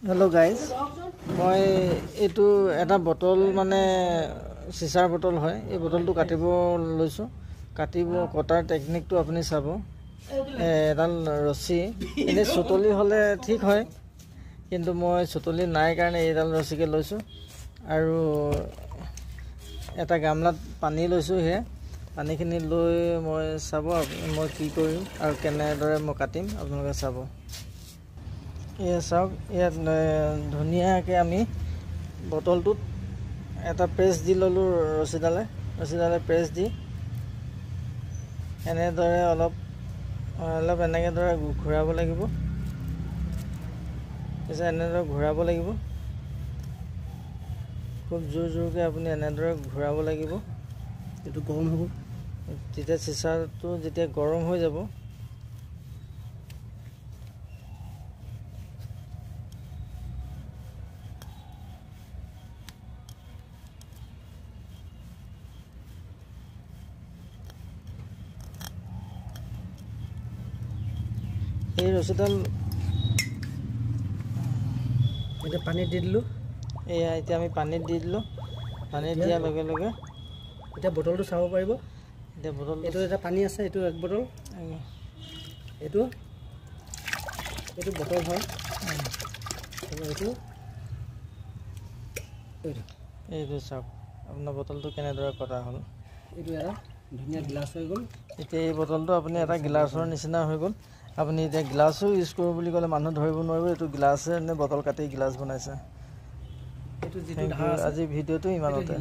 Hello guys, মই এটো এটা বটল মানে সিসাৰ বটল হয় এই বটলটো কাটিব লৈছো কাটিব কটাৰ টেকনিকটো আপুনি চাব এডাল ৰছী এনে সুতলি হলে ঠিক হয় কিন্তু মই সুতলি নাই কাৰণে এডাল ৰছীকে লৈছো আৰু এটা গামলাত পানী লৈছো হে পানীখিনি লৈ মই চাব মই কি কৰিম আৰু কেনেদৰে মই কাটিম আপোনালোকে চাব ये सब ये धुनिया के आमी बोतल टूट एटा प्रेस दी ललु रसीदाले प्रेस दी एने दरे अलप एनेके दरे घुराब लागिब एसे एने दरे घुराब लागिब खूब जोर जोर के आपुनी एने दरे घुराब लागिब एटु गरम हबो जेते सिसारটো जेते गरम হৈ যাব এই ৰছীডাল এটা পানী দি দিলো এতিয়া আমি পানী দি দিলো পানী দিয়া লগে লগে এটা বটলটো চাব পাৰিব এটা বটল এটো এটা পানী আছে এটো এক বটল এটো বটল হয় এটো চাওক আপোনাৰ বটলটো কেনেদৰে কটা হ'ল এটো এটা ধুনিয়া গ্লাস হৈ গ'ল এতিয়া এই বটলটো আপুনি এটা গ্লাছৰ নিচিনা হৈ গ'ল আপুনি এতিয়া গ্লাসও ইউজ কৰো বুলি কলে মানুহ ধৰিব নোৱাৰিব এটো গ্লাছে নে বটল কাটি গ্লাস বনাইছে এটো যেটো আজি ভিডিওটো ইমানতে